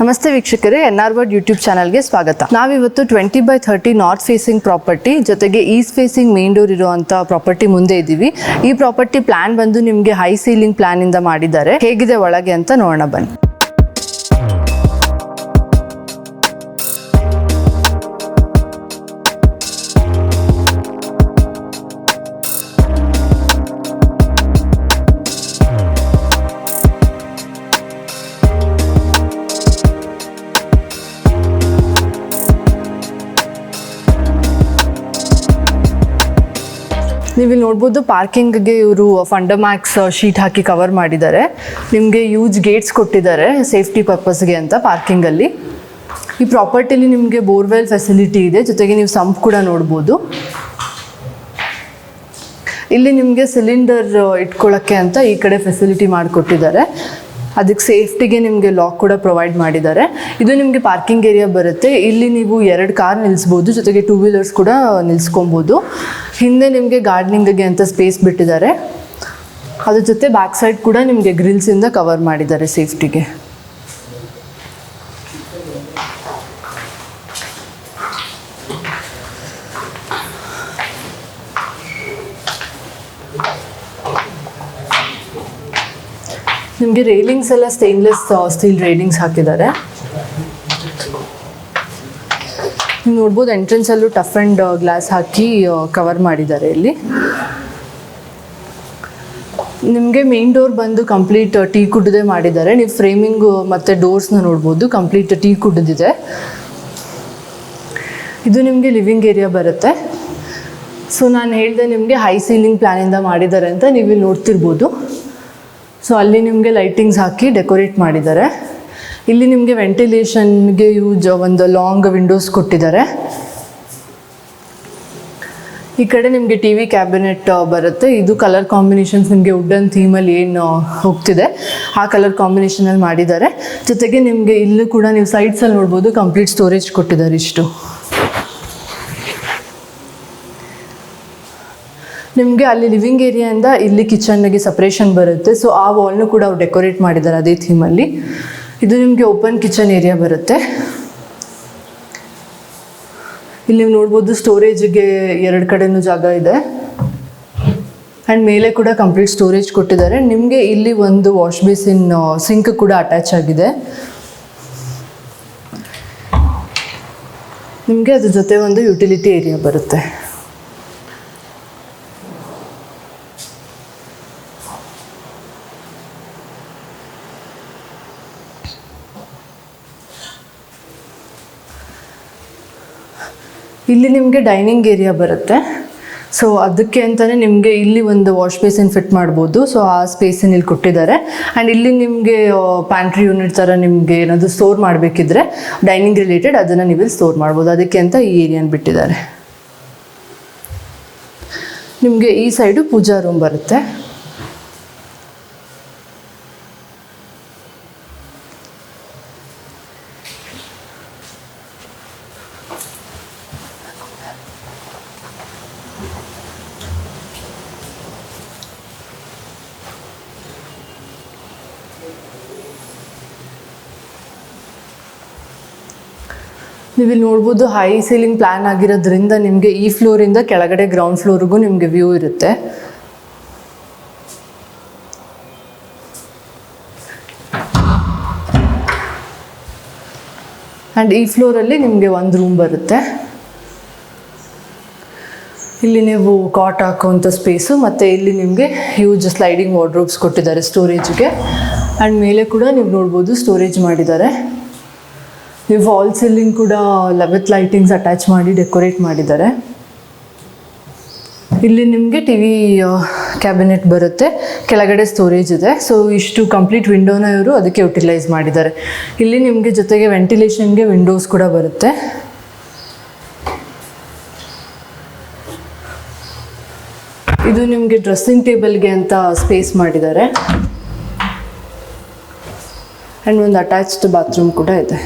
ನಮಸ್ತೆ ವೀಕ್ಷಕರೇ, N R word YouTube ಚಾನಲ್ಗೆ ಸ್ವಾಗತ. ನಾವಿವತ್ತು 20/30 ನಾರ್ತ್ ಫೇಸಿಂಗ್ ಪ್ರಾಪರ್ಟಿ ಜೊತೆಗೆ ಈಸ್ಟ್ ಫೇಸಿಂಗ್ ಮೇನ್ ಡೋರ್ ಇರುವಂತ ಪ್ರಾಪರ್ಟಿ ಮುಂದೆ ಇದ್ದೀವಿ. ಈ ಪ್ರಾಪರ್ಟಿ ಪ್ಲಾನ್ ಬಂದು ನಿಮಗೆ ಹೈ ಸೀಲಿಂಗ್ ಪ್ಲಾನ್ ಇಂದ ಮಾಡಿದ್ದಾರೆ. ಹೇಗಿದೆ ಒಳಗೆ ಅಂತ ನೋಡೋಣ ಬನ್ನಿ. ನೀವು ನೋಡ್ಬೋದು ಪಾರ್ಕಿಂಗ್ಗೆ ಇವರು ಫಂಡಮ್ಯಾಕ್ಸ್ ಶೀಟ್ ಹಾಕಿ ಕವರ್ ಮಾಡಿದ್ದಾರೆ. ನಿಮಗೆ ಯೂಜ್ ಗೇಟ್ಸ್ ಕೊಟ್ಟಿದ್ದಾರೆ ಸೇಫ್ಟಿ ಪರ್ಪಸ್ಗೆ ಅಂತ ಪಾರ್ಕಿಂಗಲ್ಲಿ. ಈ ಪ್ರಾಪರ್ಟಿಲಿ ನಿಮಗೆ ಬೋರ್ವೆಲ್ ಫೆಸಿಲಿಟಿ ಇದೆ, ಜೊತೆಗೆ ನೀವು ಸಂಪ್ ಕೂಡ ನೋಡ್ಬೋದು. ಇಲ್ಲಿ ನಿಮಗೆ ಸಿಲಿಂಡರ್ ಇಟ್ಕೊಳ್ಳೋಕ್ಕೆ ಅಂತ ಈ ಕಡೆ ಫೆಸಿಲಿಟಿ ಮಾಡಿಕೊಟ್ಟಿದ್ದಾರೆ. ಅದಕ್ಕೆ ಸೇಫ್ಟಿಗೆ ನಿಮಗೆ ಲಾಕ್ ಕೂಡ ಪ್ರೊವೈಡ್ ಮಾಡಿದ್ದಾರೆ. ಇದು ನಿಮಗೆ ಪಾರ್ಕಿಂಗ್ ಏರಿಯಾ ಬರುತ್ತೆ. ಇಲ್ಲಿ ನೀವು 2 ಕಾರ್ ನಿಲ್ಲಿಸ್ಬೋದು, ಜೊತೆಗೆ 2 ವೀಲರ್ಸ್ ಕೂಡ ನಿಲ್ಲಿಸ್ಕೊಬೋದು. ಹಿಂದೆ ನಿಮಗೆ ಗಾರ್ಡನಿಂಗ್ಗೆ ಅಂತ ಸ್ಪೇಸ್ ಬಿಟ್ಟಿದ್ದಾರೆ. ಅದ್ರ ಜೊತೆ ಬ್ಯಾಕ್ ಸೈಡ್ ಕೂಡ ನಿಮಗೆ ಗ್ರಿಲ್ಸಿಂದ ಕವರ್ ಮಾಡಿದ್ದಾರೆ ಸೇಫ್ಟಿಗೆ. ನಿಮಗೆ ರೇಲಿಂಗ್ಸ್ ಎಲ್ಲ ಸ್ಟೇನ್ಲೆಸ್ ಸ್ಟೀಲ್ ರೇಲಿಂಗ್ಸ್ ಹಾಕಿದ್ದಾರೆ. ನೀವು ನೋಡ್ಬೋದು ಎಂಟ್ರೆನ್ಸಲ್ಲೂ ಟಫ್ ಆ್ಯಂಡ್ ಗ್ಲಾಸ್ ಹಾಕಿ ಕವರ್ ಮಾಡಿದ್ದಾರೆ. ಇಲ್ಲಿ ನಿಮಗೆ ಮೇನ್ ಡೋರ್ ಬಂದು ಕಂಪ್ಲೀಟ್ ಟೀ ಕುಡ್ದೇ ಮಾಡಿದ್ದಾರೆ. ನೀವು ಫ್ರೇಮಿಂಗು ಮತ್ತು ಡೋರ್ಸ್ನ ನೋಡ್ಬೋದು, ಕಂಪ್ಲೀಟ್ ಟೀ ಕುಡ್ದಿದೆ. ಇದು ನಿಮಗೆ ಲಿವಿಂಗ್ ಏರಿಯಾ ಬರುತ್ತೆ. ಸೊ ನಾನು ಹೇಳಿದೆ ನಿಮಗೆ ಹೈ ಸೀಲಿಂಗ್ ಪ್ಲ್ಯಾನಿಂದ ಮಾಡಿದ್ದಾರೆ ಅಂತ ನೀವು ಇಲ್ಲಿ ನೋಡ್ತಿರ್ಬೋದು. ಸೊ ಅಲ್ಲಿ ನಿಮಗೆ ಲೈಟಿಂಗ್ಸ್ ಹಾಕಿ ಡೆಕೋರೇಟ್ ಮಾಡಿದ್ದಾರೆ. ಇಲ್ಲಿ ನಿಮಗೆ ವೆಂಟಿಲೇಷನ್ಗೆ ಯೂಸ್ ಒಂದು ಲಾಂಗ್ ವಿಂಡೋಸ್ ಕೊಟ್ಟಿದ್ದಾರೆ. ಈ ಕಡೆ ನಿಮಗೆ ಟಿ ವಿ ಕ್ಯಾಬಿನೆಟ್ ಬರುತ್ತೆ. ಇದು ಕಲರ್ ಕಾಂಬಿನೇಷನ್ಸ್ ನಿಮಗೆ ವುಡನ್ ಥೀಮಲ್ಲಿ ಏನು ಹೋಗ್ತಿದೆ ಆ ಕಲರ್ ಕಾಂಬಿನೇಷನಲ್ಲಿ ಮಾಡಿದ್ದಾರೆ. ಜೊತೆಗೆ ನಿಮಗೆ ಇಲ್ಲೂ ಕೂಡ ನೀವು ಸೈಡ್ಸಲ್ಲಿ ನೋಡ್ಬೋದು ಕಂಪ್ಲೀಟ್ ಸ್ಟೋರೇಜ್ ಕೊಟ್ಟಿದ್ದಾರೆ. ಇಷ್ಟು ನಿಮಗೆ ಅಲ್ಲಿ ಲಿವಿಂಗ್ ಏರಿಯಾಯಿಂದ ಇಲ್ಲಿ ಕಿಚನ್ಗೆ ಸಪ್ರೇಷನ್ ಬರುತ್ತೆ. ಸೊ ಆ ವಾಲ್ನು ಕೂಡ ಅವ್ರು ಡೆಕೋರೇಟ್ ಮಾಡಿದ್ದಾರೆ ಅದೇ ಥೀಮಲ್ಲಿ. ಇದು ನಿಮಗೆ ಓಪನ್ ಕಿಚನ್ ಏರಿಯಾ ಬರುತ್ತೆ. ಇಲ್ಲಿ ನೀವು ನೋಡ್ಬೋದು ಸ್ಟೋರೇಜ್ಗೆ 2 ಕಡೆನೂ ಜಾಗ ಇದೆ. ಆ್ಯಂಡ್ ಮೇಲೆ ಕೂಡ ಕಂಪ್ಲೀಟ್ ಸ್ಟೋರೇಜ್ ಕೊಟ್ಟಿದ್ದಾರೆ. ನಿಮಗೆ ಇಲ್ಲಿ ಒಂದು ವಾಶ್ ಬೇಸಿನ್ ಸಿಂಕ್ ಕೂಡ ಅಟ್ಯಾಚ್ ಆಗಿದೆ. ನಿಮಗೆ ಅದ್ರ ಜೊತೆ ಒಂದು ಯುಟಿಲಿಟಿ ಏರಿಯಾ ಬರುತ್ತೆ. ಇಲ್ಲಿ ನಿಮಗೆ ಡೈನಿಂಗ್ ಏರಿಯಾ ಬರುತ್ತೆ. ಸೊ ಅದಕ್ಕೆ ಅಂತಲೇ ನಿಮಗೆ ಇಲ್ಲಿ ಒಂದು ವಾಶ್ ಬೇಸಿನ್ ಫಿಟ್ ಮಾಡ್ಬೋದು. ಸೊ ಆ ಸ್ಪೇಸನ್ನು ಇಲ್ಲಿ ಕೊಟ್ಟಿದ್ದಾರೆ. ಆ್ಯಂಡ್ ಇಲ್ಲಿ ನಿಮಗೆ ಪ್ಯಾಂಟ್ರಿ ಯೂನಿಟ್ ಥರ ನಿಮಗೆ ಏನಾದರೂ ಸ್ಟೋರ್ ಮಾಡಬೇಕಿದ್ರೆ ಡೈನಿಂಗ್ ರಿಲೇಟೆಡ್ ಅದನ್ನು ನೀವು ಇಲ್ಲಿ ಸ್ಟೋರ್ ಮಾಡ್ಬೋದು. ಅದಕ್ಕೆ ಅಂತ ಈ ಏರಿಯಾನ ಬಿಟ್ಟಿದ್ದಾರೆ. ನಿಮಗೆ ಈ ಸೈಡು ಪೂಜಾ ರೂಮ್ ಬರುತ್ತೆ. ನೀವಿಲ್ಲಿ ನೋಡ್ಬೋದು ಹೈ ಸೀಲಿಂಗ್ ಪ್ಲ್ಯಾನ್ ಆಗಿರೋದ್ರಿಂದ ನಿಮಗೆ ಈ ಫ್ಲೋರಿಂದ ಕೆಳಗಡೆ ಗ್ರೌಂಡ್ ಫ್ಲೋರ್ಗೂ ನಿಮಗೆ ವ್ಯೂ ಇರುತ್ತೆ. ಆ್ಯಂಡ್ ಈ ಫ್ಲೋರಲ್ಲಿ ನಿಮಗೆ ಒಂದು ರೂಮ್ ಬರುತ್ತೆ. ಇಲ್ಲಿ ನೀವು ಕಾಟ್ ಹಾಕೋವಂಥ ಸ್ಪೇಸು, ಮತ್ತು ಇಲ್ಲಿ ನಿಮಗೆ ಹ್ಯೂಜ್ ಸ್ಲೈಡಿಂಗ್ ವಾರ್ಡ್ರೋಬ್ಸ್ ಕೊಟ್ಟಿದ್ದಾರೆ ಸ್ಟೋರೇಜ್ಗೆ. ಆ್ಯಂಡ್ ಮೇಲೆ ಕೂಡ ನೀವು ನೋಡ್ಬೋದು ಸ್ಟೋರೇಜ್ ಮಾಡಿದ್ದಾರೆ. ನೀವು ಫಾಲ್ ಸೀಲಿಂಗ್ ಕೂಡ ವಿತ್ ಲೈಟಿಂಗ್ಸ್ ಅಟ್ಯಾಚ್ ಮಾಡಿ ಡೆಕೋರೇಟ್ ಮಾಡಿದ್ದಾರೆ. ಇಲ್ಲಿ ನಿಮಗೆ ಟಿ ವಿ ಕ್ಯಾಬಿನೆಟ್ ಬರುತ್ತೆ, ಕೆಳಗಡೆ ಸ್ಟೋರೇಜ್ ಇದೆ. ಸೊ ಇಷ್ಟು ಕಂಪ್ಲೀಟ್ ವಿಂಡೋನ ಇವರು ಅದಕ್ಕೆ ಯುಟಿಲೈಸ್ ಮಾಡಿದ್ದಾರೆ. ಇಲ್ಲಿ ನಿಮಗೆ ಜೊತೆಗೆ ವೆಂಟಿಲೇಷನ್ಗೆ ವಿಂಡೋಸ್ ಕೂಡ ಬರುತ್ತೆ. ಇದು ನಿಮಗೆ ಡ್ರೆಸ್ಸಿಂಗ್ ಟೇಬಲ್ಗೆ ಅಂತ ಸ್ಪೇಸ್ ಮಾಡಿದ್ದಾರೆ. ಆ್ಯಂಡ್ ಒಂದು ಅಟ್ಯಾಚ್ಡ್ ಬಾತ್ರೂಮ್ ಕೂಡ ಇದೆ.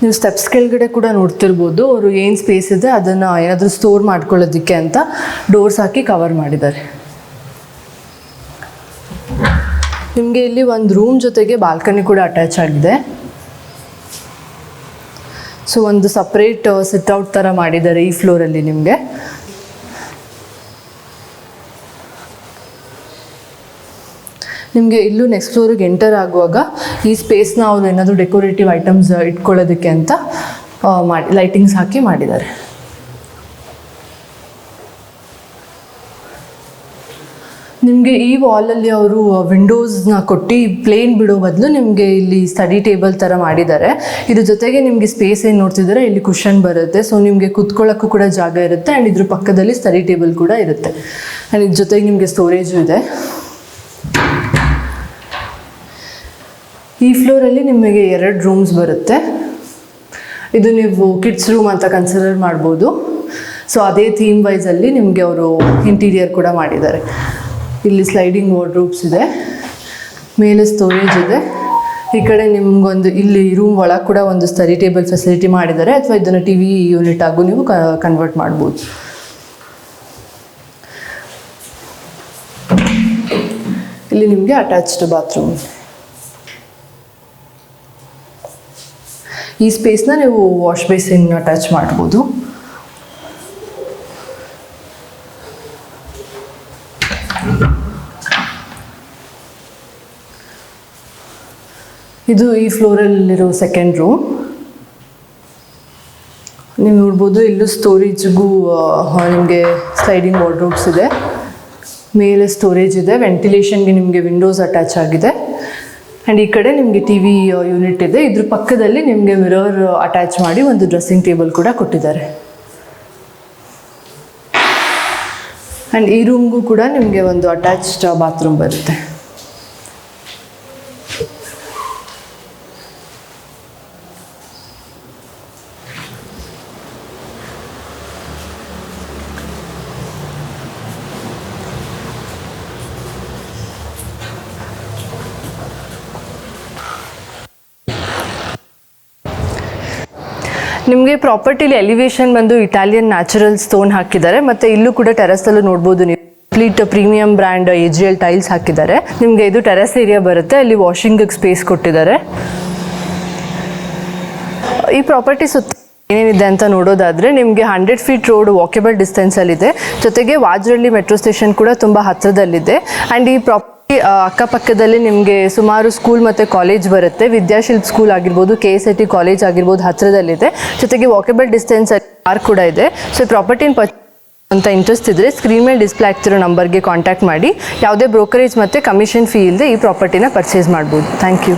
ನೀವು ಸ್ಟೆಪ್ಸ್ ಕೆಳಗಡೆ ಕೂಡ ನೋಡ್ತಿರ್ಬೋದು ಅವರು ಏನು ಸ್ಪೇಸ್ ಇದೆ ಅದನ್ನು ಏನಾದರೂ ಸ್ಟೋರ್ ಮಾಡ್ಕೊಳ್ಳೋದಕ್ಕೆ ಅಂತ ಡೋರ್ಸ್ ಹಾಕಿ ಕವರ್ ಮಾಡಿದ್ದಾರೆ. ನಿಮಗೆ ಇಲ್ಲಿ ಒಂದು ರೂಮ್ ಜೊತೆಗೆ ಬಾಲ್ಕನಿ ಕೂಡ ಅಟ್ಯಾಚ್ ಆಗಿದೆ. ಸೊ ಒಂದು ಸಪ್ರೇಟ್ ಸಿಟ್ಔಟ್ ಥರ ಮಾಡಿದ್ದಾರೆ ಈ ಫ್ಲೋರಲ್ಲಿ ನಿಮಗೆ. ನಿಮಗೆ ಇಲ್ಲೂ ನೆಕ್ಸ್ಟ್ ಫ್ಲೋರಿಗೆ ಎಂಟರ್ ಆಗುವಾಗ ಈ ಸ್ಪೇಸ್ನ ಅವರು ಏನಾದರೂ ಡೆಕೋರೇಟಿವ್ ಐಟಮ್ಸ್ ಇಟ್ಕೊಳ್ಳೋದಕ್ಕೆ ಅಂತ ಲೈಟಿಂಗ್ಸ್ ಹಾಕಿ ಮಾಡಿದ್ದಾರೆ. ನಿಮಗೆ ಈ ವಾಲಲ್ಲಿ ಅವರು ವಿಂಡೋಸ್ನ ಕೊಟ್ಟು ಪ್ಲೇನ್ ಬಿಡೋ ಬದಲು ನಿಮಗೆ ಇಲ್ಲಿ ಸ್ಟಡಿ ಟೇಬಲ್ ಥರ ಮಾಡಿದ್ದಾರೆ. ಇದ್ರ ಜೊತೆಗೆ ನಿಮಗೆ ಸ್ಪೇಸ್ ಏನು ನೋಡ್ತಿದ್ದಾರೆ, ಇಲ್ಲಿ ಕುಷನ್ ಬರುತ್ತೆ. ಸೊ ನಿಮಗೆ ಕುತ್ಕೊಳ್ಳೋಕ್ಕೂ ಕೂಡ ಜಾಗ ಇರುತ್ತೆ. ಆ್ಯಂಡ್ ಇದ್ರ ಪಕ್ಕದಲ್ಲಿ ಸ್ಟಡಿ ಟೇಬಲ್ ಕೂಡ ಇರುತ್ತೆ. ಆ್ಯಂಡ್ ಇದ್ರ ಜೊತೆಗೆ ನಿಮಗೆ ಸ್ಟೋರೇಜು ಇದೆ. ಈ ಫ್ಲೋರಲ್ಲಿ ನಿಮಗೆ 2 ರೂಮ್ಸ್ ಬರುತ್ತೆ. ಇದು ನೀವು ಕಿಡ್ಸ್ ರೂಮ್ ಅಂತ ಕನ್ಸಿಡರ್ ಮಾಡ್ಬೋದು. ಸೊ ಅದೇ ಥೀಮ್ ವೈಸಲ್ಲಿ ನಿಮಗೆ ಅವರು ಇಂಟೀರಿಯರ್ ಕೂಡ ಮಾಡಿದ್ದಾರೆ. ಇಲ್ಲಿ ಸ್ಲೈಡಿಂಗ್ ವಾರ್ಡ್ರೋಬ್ಸ್ ಇದೆ, ಮೇಲೆ ಸ್ಟೋರೇಜ್ ಇದೆ. ಈ ಕಡೆ ನಿಮ್ಗೊಂದು ಇಲ್ಲಿ ರೂಮ್ ಒಳಗೆ ಕೂಡ ಒಂದು ಸ್ಟಡಿ ಟೇಬಲ್ ಫೆಸಿಲಿಟಿ ಮಾಡಿದ್ದಾರೆ, ಅಥವಾ ಇದನ್ನು TV ಯೂನಿಟ್ ಆಗು ನೀವು ಕನ್ವರ್ಟ್ ಮಾಡ್ಬೋದು. ಇಲ್ಲಿ ನಿಮಗೆ ಅಟ್ಯಾಚ್ಡ್ ಬಾತ್ರೂಮ್. ಈ ಸ್ಪೇಸ್ನ ನೀವು ವಾಶ್ ಬೇಸಿನ್ ಅಟ್ಯಾಚ್ ಮಾಡ್ಬೋದು. ಇದು ಈ ಫ್ಲೋರಲ್ಲಿರೋ ಸೆಕೆಂಡ್ ರೂಮ್. ನೀವು ನೋಡ್ಬೋದು ಇಲ್ಲೂ ಸ್ಟೋರೇಜ್ಗೂ ನಿಮಗೆ ಸ್ಲೈಡಿಂಗ್ ವಾರ್ಡ್ರೋಬ್ಸ್ ಇದೆ, ಮೇಲೆ ಸ್ಟೋರೇಜ್ ಇದೆ, ವೆಂಟಿಲೇಷನ್ಗೆ ನಿಮಗೆ ವಿಂಡೋಸ್ ಅಟ್ಯಾಚ್ ಆಗಿದೆ. ಆ್ಯಂಡ್ ಈ ಕಡೆ ನಿಮಗೆ TV ಯೂನಿಟ್ ಇದೆ. ಇದ್ರ ಪಕ್ಕದಲ್ಲಿ ನಿಮಗೆ ಮಿರರ್ ಅಟ್ಯಾಚ್ ಮಾಡಿ ಒಂದು ಡ್ರೆಸ್ಸಿಂಗ್ ಟೇಬಲ್ ಕೂಡ ಕೊಟ್ಟಿದ್ದಾರೆ. ಆ್ಯಂಡ್ ಈ ರೂಮ್ಗೂ ಕೂಡ ನಿಮಗೆ ಒಂದು ಅಟ್ಯಾಚ್ಡ್ ಬಾತ್ರೂಮ್ ಬರುತ್ತೆ. ನಿಮಗೆ ಪ್ರಾಪರ್ಟಿಲಿ ಎಲಿವೇಶನ್ ಬಂದು ಇಟಾಲಿಯನ್ ನ್ಯಾಚುರಲ್ ಸ್ಟೋನ್ ಹಾಕಿದ್ದಾರೆ. ಮತ್ತು ಇಲ್ಲೂ ಕೂಡ ಟೆರೆಸಲ್ಲೂ ನೋಡ್ಬೋದು ನೀವು complete premium brand AGL tiles ಹಾಕಿದ್ದಾರೆ. ನಿಮಗೆ ಇದು ಟೆರೆಸ್ ಏರಿಯಾ ಬರುತ್ತೆ, ಅಲ್ಲಿ ವಾಷಿಂಗಿಗೆ ಸ್ಪೇಸ್ ಕೊಟ್ಟಿದ್ದಾರೆ. ಈ ಪ್ರಾಪರ್ಟಿ ಸುತ್ತ ಏನೇನಿದೆ ಅಂತ ನೋಡೋದಾದರೆ ನಿಮಗೆ 100 ಫೀಟ್ ರೋಡ್ ವಾಕೆಬಲ್ ಡಿಸ್ಟೆನ್ಸಲ್ಲಿದೆ. ಜೊತೆಗೆ ವಾಜರಳ್ಳಿ ಮೆಟ್ರೋ ಸ್ಟೇಷನ್ ಕೂಡ ತುಂಬ ಹತ್ತಿರದಲ್ಲಿದೆ. ಆ್ಯಂಡ್ ಈ ಅಕ್ಕಪಕ್ಕದಲ್ಲಿ ನಿಮಗೆ ಸುಮಾರು ಸ್ಕೂಲ್ ಮತ್ತು ಕಾಲೇಜ್ ಬರುತ್ತೆ. ವಿದ್ಯಾಶಿಲ್ಪ ಸ್ಕೂಲ್ ಆಗಿರ್ಬೋದು, KSIT ಕಾಲೇಜ್ ಆಗಿರ್ಬೋದು ಹತ್ತಿರದಲ್ಲಿದೆ. ಜೊತೆಗೆ ವಾಕೆಬಲ್ ಡಿಸ್ಟೆನ್ಸ್ ಪಾರ್ಕ್ ಕೂಡ ಇದೆ. ಸೊ ಪ್ರಾಪರ್ಟಿನ ಅಂತ ಇಂಟ್ರೆಸ್ಟ್ ಇದ್ದರೆ ಸ್ಕ್ರೀನ್ ಮೇಲೆ ಡಿಸ್ಪ್ಲೇ ಆಗ್ತಿರೋ ನಂಬರ್ಗೆ ಕಾಂಟ್ಯಾಕ್ಟ್ ಮಾಡಿ. ಯಾವುದೇ ಬ್ರೋಕರೇಜ್ ಮತ್ತು ಕಮಿಷನ್ ಫೀ ಇಲ್ಲದೆ ಈ ಪ್ರಾಪರ್ಟಿನ ಪರ್ಚೇಸ್ ಮಾಡ್ಬೋದು. Thank you.